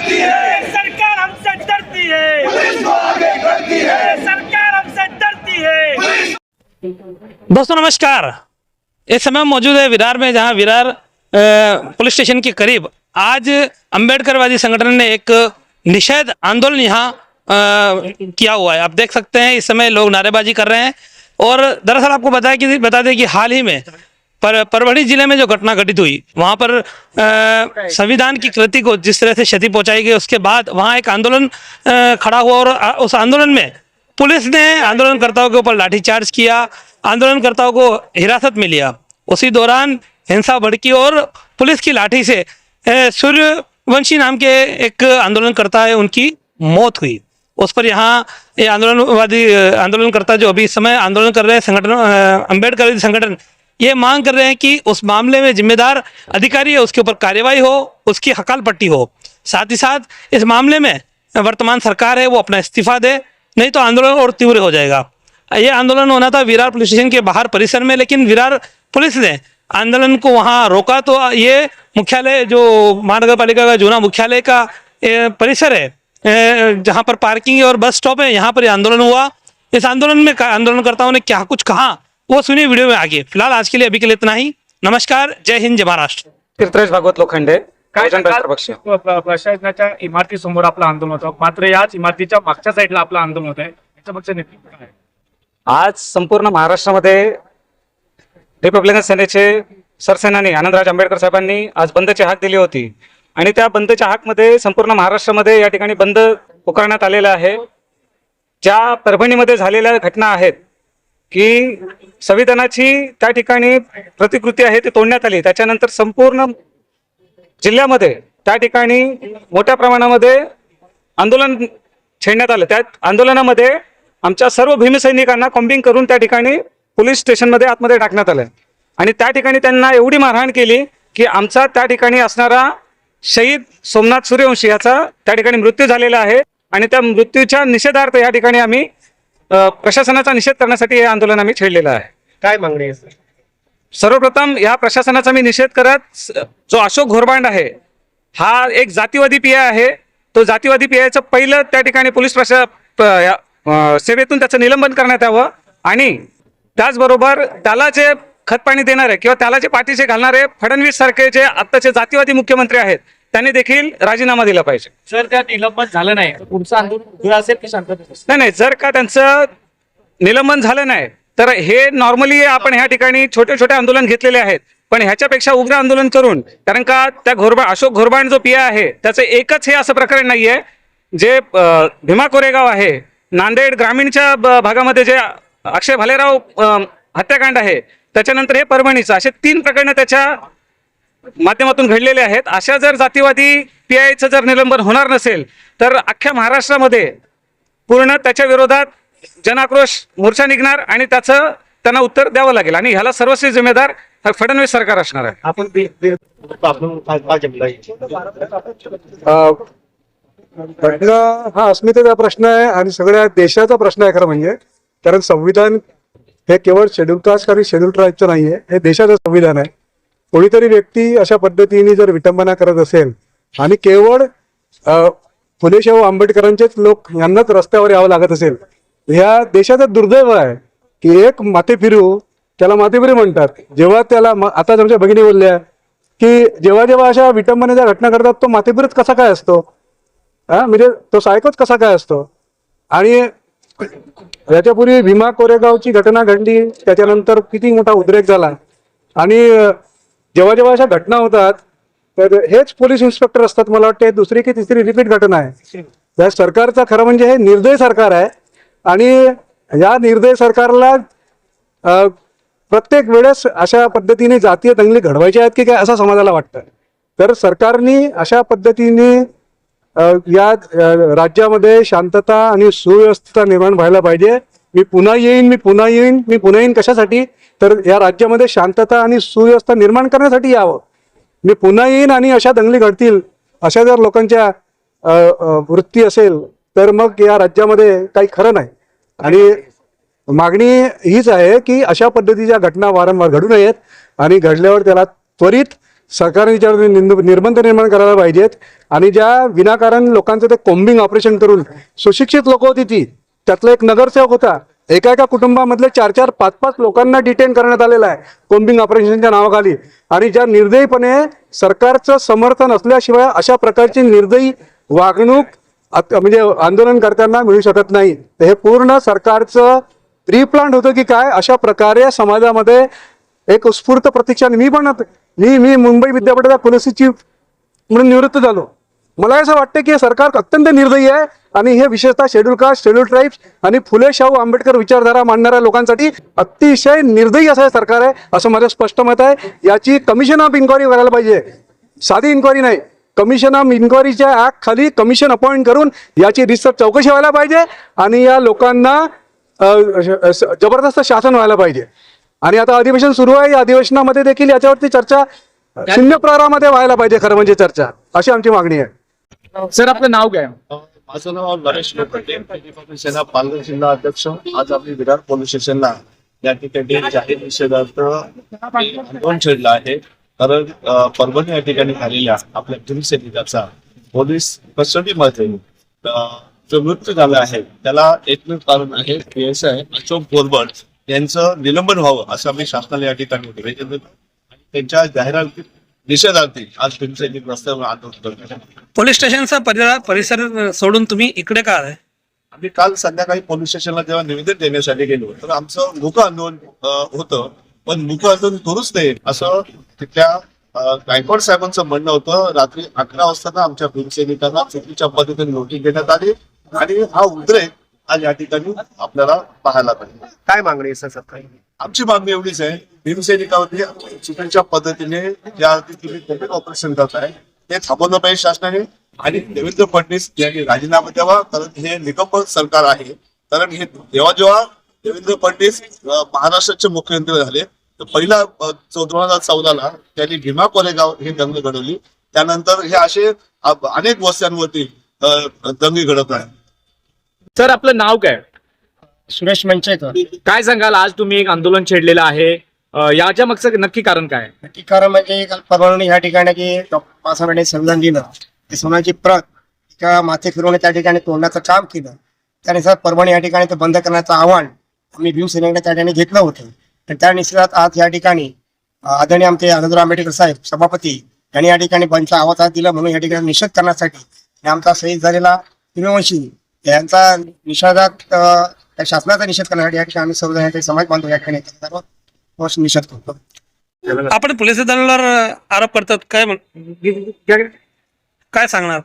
करती है, सरकार हमसे डरती है, पुलिस को आगे करती है, सरकार हमसे डरती है। दोस्तों नमस्कार। इस समय हम मौजूद है विरार में, जहां विरार पुलिस स्टेशन के करीब आज अंबेडकरवादी संगठन ने एक निषेध आंदोलन यहाँ किया हुआ है। आप देख सकते हैं इस समय लोग नारेबाजी कर रहे हैं। और दरअसल आपको बता दें कि हाल ही में परभणी जिले में जो घटना घटित हुई, वहाँ पर संविधान की कृति को जिस तरह से क्षति पहुंचाई गई, उसके बाद वहाँ एक आंदोलन खड़ा हुआ और उस आंदोलन में पुलिस ने आंदोलनकर्ताओं के ऊपर लाठीचार्ज किया, आंदोलनकर्ताओं को हिरासत में लिया। उसी दौरान हिंसा भड़की और पुलिस की लाठी से सूर्यवंशी नाम के एक आंदोलनकर्ता है, उनकी मौत हुई। उस पर यहाँ ये आंदोलनकर्ता जो अभी इस समय आंदोलन कर रहे हैं, संगठन अंबेडकर संगठन, ये मांग कर रहे हैं कि उस मामले में जिम्मेदार अधिकारी है उसके ऊपर कार्रवाई हो, उसकी हकाल पट्टी हो। साथ ही साथ इस मामले में वर्तमान सरकार है वो अपना इस्तीफा दे, नहीं तो आंदोलन और तीव्र हो जाएगा। ये आंदोलन होना था विरार पुलिस स्टेशन के बाहर परिसर में, लेकिन विरार पुलिस ने आंदोलन को वहाँ रोका। तो ये मुख्यालय जो महानगर पालिका का जूना मुख्यालय का परिसर है, जहाँ पर पार्किंग और बस स्टॉप है, यहाँ पर आंदोलन हुआ। इस आंदोलन में आंदोलनकर्ताओं ने क्या कुछ कहा वो सुनिए वीडियो में आगे। फिलहाल आज के लिए अभी के लिए इतना ही। नमस्कार, जय हिंद, जय महाराष्ट्र। तीर्थराज भागवत लोखंडे, प्रशासनाच्या इमारतीसमोर आपलं आंदोलन होतं, मात्र याच इमारतीच्या मागच्या साईडला आपलं आंदोलन होत आहे, याच्या मागचं नेतृत्व काय? आज संपूर्ण महाराष्ट्रामध्ये रिपब्लिकन सेनेचे सरसेनानी आनंदराज आंबेडकर साहेबांनी आज बंदची हाक दिली होती आणि त्या बंदच्या हाकमध्ये संपूर्ण महाराष्ट्रामध्ये या ठिकाणी बंद पुकारण्यात आलेला आहे। ज्या परभणीमध्ये झालेल्या घटना आहेत की संविधानाची त्या ठिकाणी प्रतिकृती आहे ती तोडण्यात आली, त्याच्यानंतर संपूर्ण जिल्ह्यामध्ये त्या ठिकाणी मोठ्या प्रमाणामध्ये आंदोलन छेडण्यात आलं। त्या आंदोलनामध्ये आमच्या सर्व भीमसैनिकांना कॉम्बिंग करून त्या ठिकाणी पोलीस स्टेशनमध्ये आतमध्ये टाकण्यात आलं आणि त्या ठिकाणी त्यांना एवढी मारहाण केली की आमचा त्या ठिकाणी असणारा शहीद सोमनाथ सूर्यवंशी याचा त्या ठिकाणी मृत्यू झालेला आहे आणि त्या मृत्यूच्या निषेधार्थ या ठिकाणी आम्ही प्रशासनाचा निषेध करण्यासाठी हे आंदोलन आम्ही छेडलेलं आहे। काय मागणी आहे? सर्वप्रथम या प्रशासनाचा मी निषेध करत, जो अशोक घोरबांड आहे हा एक जातीवादी पीआय आहे, तो जातीवादी पीआयचं पहिलं त्या ठिकाणी पोलीस सेवेतून त्याचं निलंबन करण्यात यावं आणि त्याचबरोबर त्याला जे खतपाणी देणारे किंवा त्याला जे पाठीशी घालणारे फडणवीस सारखे जे आत्ताचे जातीवादी मुख्यमंत्री आहेत त्यांनी देखील राजीनामा दिला पाहिजे। जर त्या निलंबन झालं नाही तर पुढचं आंदोलन उग्र असेल की शांततेत? नाही, जर का त्यांचं निलंबन झालं नाही तर हे नॉर्मली आपण ह्या ठिकाणी छोटे छोटे आंदोलन घेतलेले आहेत, पण ह्याच्यापेक्षा उग्र आंदोलन करून, कारण का त्या अशोक घोरबांड जो पीआय आहे त्याचं एकच हे असं प्रकरण नाहीये जे भीमा कोरेगाव आहे, नांदेड ग्रामीणच्या भागामध्ये जे अक्षय भालेराव हत्याकांड आहे, त्याच्यानंतर हे परभणीचं, असे 3 प्रकरणं त्याच्या माध्यमातून घडलेले आहेत। अशा जर जातीवादी पीआयचं जर निलंबन होणार नसेल तर अख्ख्या महाराष्ट्रामध्ये पूर्ण त्याच्या विरोधात जनाक्रोश मोर्चा निघणार आणि त्याचं त्यांना उत्तर द्यावं लागेल आणि ह्याला सर्वस्वी जिम्मेदार फडणवीस सरकार असणार आहे। आपण घटना हा अस्मितेचा प्रश्न आहे आणि सगळ्या देशाचा प्रश्न आहे खरं म्हणजे, कारण संविधान हे केवळ शेड्यूल कास्ट आणि शेड्यूल ट्राईबचं नाहीये, हे देशाचं संविधान आहे। कोणीतरी व्यक्ती अशा पद्धतीने जर विटंबना करत असेल आणि केवळ फुले शाहू आंबेडकरांचेच लोक यांनाच रस्त्यावर यावं लागत असेल, ह्या देशाचं दुर्दैव आहे की एक माथेफिरू, त्याला माथेफिरू म्हणतात, जेव्हा त्याला आता आमच्या भगिनी बोलल्या की जेव्हा जेव्हा अशा विटंबनेच्या घटना करतात तो माथेफिरूच कसा काय असतो, म्हणजे तो सायकोच कसा काय असतो। आणि याच्यापूर्वी भीमा कोरेगावची घटना घडली, त्याच्यानंतर किती मोठा उद्रेक झाला आणि जेव्हा जेव्हा अशा घटना होतात तर हेच पोलीस इन्स्पेक्टर असतात, मला वाटतं दुसरी की तिसरी रिपीट घटना आहे। त्या सरकारचा खरं म्हणजे हे निर्दयी सरकार आहे आणि या निर्दयी सरकारला प्रत्येक वेळेस अशा पद्धतीने जातीय दंगली घडवायच्या आहेत की काय असं समाजाला वाटतं। तर सरकारने अशा पद्धतीने या राज्यामध्ये शांतता आणि सुव्यवस्था निर्माण व्हायला पाहिजे। मी पुन्हा येईन कशासाठी, तर या राज्यामध्ये शांतता आणि सुव्यवस्था निर्माण करण्यासाठी यावं। मी पुन्हा येईन आणि अशा दंगली घडतील अशा जर लोकांच्या वृत्ती असेल तर मग या राज्यामध्ये काही खरं नाही। आणि मागणी हीच आहे की अशा पद्धतीच्या घटना वारंवार घडू नयेत आणि घडल्यावर त्याला त्वरित सरकारने याच्यावर निर्बंध निर्माण करायला पाहिजेत आणि ज्या विनाकारण लोकांचं ते कोम्बिंग ऑपरेशन करून सुशिक्षित लोक होती ती, त्यातला एक नगरसेवक होता, एका कुटुंबामधले 4-4, 5-5 लोकांना डिटेन करण्यात आलेलं आहे कोम्बिंग ऑपरेशनच्या नावाखाली. आणि ज्या निर्दयीपणे सरकारचं समर्थन असल्याशिवाय अशा प्रकारची निर्दयी वागणूक म्हणजे आंदोलनकर्त्यांना मिळू शकत नाही. तर हे पूर्ण सरकारचं प्रीप्लांट होतं की काय, अशा प्रकारे समाजामध्ये एक उत्स्फूर्त प्रतीक्षा. मी मुंबई विद्यापीठाचा कुलसचिव म्हणून निवृत्त झालो. मला असं वाटतं की हे सरकार अत्यंत निर्दयी आहे आणि हे विशेषतः शेड्यूल कास्ट, शेड्यूल ट्राईब्स आणि फुले शाहू आंबेडकर विचारधारा मांडणाऱ्या लोकांसाठी अतिशय निर्दयी असं हे सरकार आहे, असं माझं स्पष्ट मत आहे. याची कमिशन ऑफ इन्क्वायरी करायला पाहिजे, साधी इन्क्वायरी नाही. कमिशन ऑफ इन्क्वायरीच्या ऍक्ट खाली कमिशन अपॉइंट करून याची रिसर्च चौकशी व्हायला पाहिजे आणि या लोकांना जबरदस्त शासन व्हायला पाहिजे. आणि आता अधिवेशन सुरू आहे, या अधिवेशनामध्ये देखील याच्यावरती चर्चा शून्य प्रहरामध्ये व्हायला पाहिजे, खरं म्हणजे चर्चा, अशी आमची मागणी आहे. सर आपलं नाव काय? माझं नाव नरेश लोखंडे, सेना पालघर जिल्हा अध्यक्ष. आज आम्ही विरार पोलीस स्टेशनला या ठिकाणी जाहीर निषेधार्थ आंदोलन छेडलं आहे. कारण परभणी या ठिकाणी झालेल्या आपल्या भीमसैनिकाचा पोलीस कस्टडीमध्ये जो मृत्यू झाला आहे त्याला एकमेव कारण आहे PSI अशोक बोरबड यांचं निलंबन व्हावं असं आम्ही शासनाला या ठिकाणी निवेदन देतो. आणि त्यांच्या जाहिराती निषेधार्थी आज भीमसैनिक रस्त्यावर आंदोलन करतात. पोलीस स्टेशनचा परिसर सोडून तुम्ही इकडे का आलाय? आम्ही काल संध्याकाळी पोलीस स्टेशनला जेव्हा निवेदन देण्यासाठी गेलो तर आमचं मूक आंदोलन होतं, पण मूक आंदोलन करूच नये असं तिथल्या गायकवाड साहेबांचं म्हणणं होतं. रात्री 11 वाजता आमच्या भीमसैनिकांना चुकीच्या पद्धतीने नोटीस देण्यात आली आणि हा उद्रेक आज या ठिकाणी आपल्याला पाहायला पाहिजे. काय मागणी आहे सर सरकार? आमची मागणी एवढीच आहे, भीमसैनिकावरती चुकीच्या पद्धतीने ज्या तुम्ही कोम्बिंग ऑपरेशन करताय ते थांबवलं पाहिजे शासनाने. आणि देवेंद्र फडणवीस यांनी राजीनामा द्यावा, कारण हे निकंप सरकार आहे. कारण हे जेव्हा देवेंद्र फडणवीस महाराष्ट्राचे मुख्यमंत्री झाले तर पहिला 2014 त्यांनी भीमा कोरेगाव हे दंग घडवली. त्यानंतर हे असे अनेक वस्त्यांवरती दंगे घडत आहेत. सर आपलं नाव काय? सुरेश मंचेकर. काय सांगाल, आज तुम्ही एक आंदोलन छेडलेलं आहे, याच्या मागचं नक्की कारण काय? नक्की कारण म्हणजे काल परभणी या ठिकाणी की डॉक्टर बाबासाहेबांनी संविधान दिलं, ते सोन्याची प्रत एका माथे फिरवून त्या ठिकाणी तोडण्याचं काम केलं. त्यानुसार परभणी या ठिकाणी ते बंद करण्याचं आव्हान आम्ही भीमसैनिकांना त्या ठिकाणी घेतलं होतं. आणि त्या निषेधात आज या ठिकाणी आदरणीय आमचे आनंदराव आंबेडकर साहेब सभापती यांनी या ठिकाणी बंदचा आवाज दिला, म्हणून या ठिकाणी निषेध करण्यासाठी आणि आमचा शहीद झालेला सूर्यवंशी यांचा निषेधात शासनाचा निषेध करण्यासाठी या ठिकाणी आम्ही सर्वजण समाज बांधव या ठिकाणी निषेध करतो. आपण पोलीस दलावर आरोप करतात, काय सांगणार?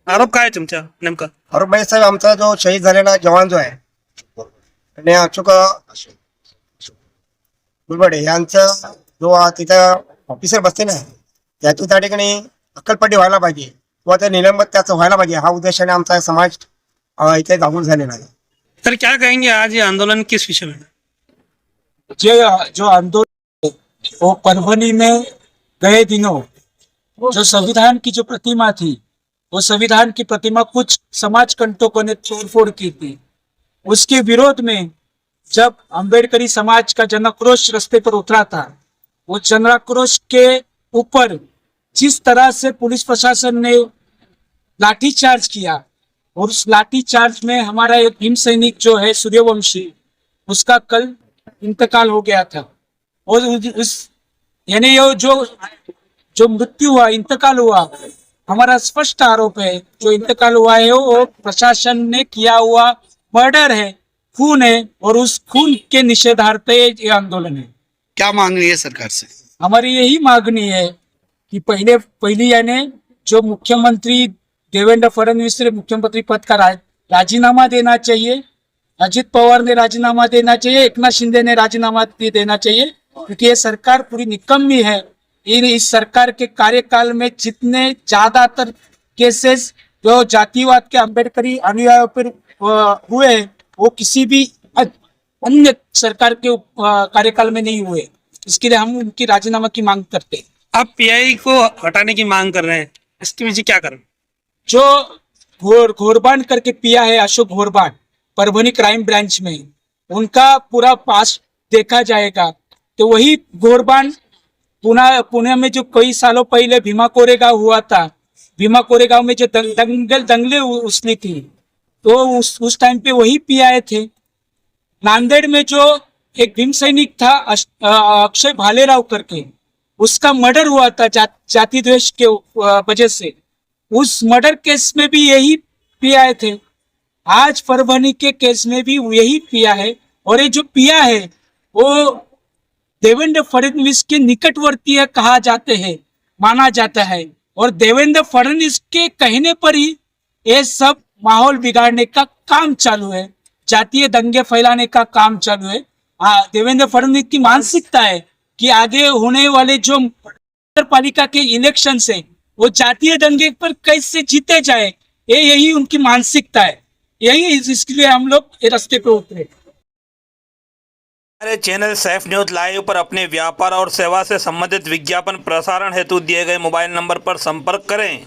आरोप काय तुमच्या नेमका? आरोप म्हणजे साहेब आमचा जो शहीद झालेला जवान जो आहे आणि अशोक गुलबर्डे यांचं जो तिथं ऑफिसर बसते ना त्याची त्या ठिकाणी अक्कलपट्टी व्हायला पाहिजे किंवा ते निलंबन त्याचं व्हायला पाहिजे, हा उद्देशाने आमचा समाज इथे जागृत झालेला आहे. तर क्या कहेंगे आज ये आंदोलन किस विषय में? जो आंदोलन वो परभनी में गए दिनों जो संविधान की जो प्रतिमा थी, वो संविधान की प्रतिमा कुछ समाज कंटकों ने तोड़फोड़ की थी. उसके विरोध में जब अंबेडकरी समाज का जनाक्रोश रास्ते पर उतरा था, वो जनाक्रोश के ऊपर जिस तरह से पुलिस प्रशासन ने लाठीचार्ज किया और उस लाठीचार्ज में हमारा एक भीम सैनिक जो है सूर्यवंशी, उसका कल इंतकाल हो गया था. और उस यानी ये जो मृत्यु हुआ, इंतकाल हुआ, हमारा स्पष्ट आरोप है जो इंतकाल हुआ है वो प्रशासन ने किया हुआ मर्डर है, खून है, और उस खून के निषेधार्थ ये आंदोलन है. क्या मांगनी है सरकार से? हमारी यही मांगनी है कि पहली यानी जो मुख्यमंत्री देवेंद्र फडणवीस ने मुख्यमंत्री पद का राजीनामा देना चाहिए, अजित पवार ने राजीनामा देना चाहिए, एकनाथ शिंदे ने राजीनामा देना चाहिए, क्योंकि ये सरकार पूरी निकम्मी है. इस सरकार के कार्यकाल में जितने ज्यादातर केसेस जो जातिवाद के अंबेडकरी अनुयायियों पर हुए वो किसी भी अन्य सरकार के कार्यकाल में नहीं हुए. इसके लिए हम उनकी राजीनामा की मांग करते हैं. आप PI को हटाने की मांग कर रहे हैं, इसके पीछे क्या कारण? जो घोरबान करके पिया है अशोक घोरबान परभनी क्राइम ब्रांच में, उनका पूरा पास देखा जाएगा तो वही घोरबान पुणे में जो कई सालों पहले भीमा कोरेगांव हुआ था, भीमा कोरेगांव में जो दंगले उसने थी, तो उस टाइम पे वही पीआई थे। नांदेड़ में जो एक भीम सैनिक था अक्षय भालेराव करके, उसका मर्डर हुआ था जाति द्वेष के वजह से, उस मर्डर केस में भी यही पीआई थे। आज परभनी के केस में भी यही पिया है, और ये जो पिया है वो देवेंद्र फडणवीस के निकटवर्ती है कहा जाते हैं, माना जाता है, और देवेंद्र फडणवीस के कहने पर ही ये सब माहौल बिगाड़ने का काम चालू है, जातीय दंगे फैलाने का काम चालू है। देवेंद्र फडणवीस की मानसिकता है कि आगे होने वाले जो नगर पालिका के इलेक्शन है वो जातीय दंगे पर कैसे जीते जाए, यही उनकी मानसिकता है। यही इसके लिए हम लोग रास्ते पे उतरे। हमारे चैनल सैफ न्यूज लाइव पर अपने व्यापार और सेवा से संबंधित विज्ञापन प्रसारण हेतु दिए गए मोबाइल नंबर पर संपर्क करें।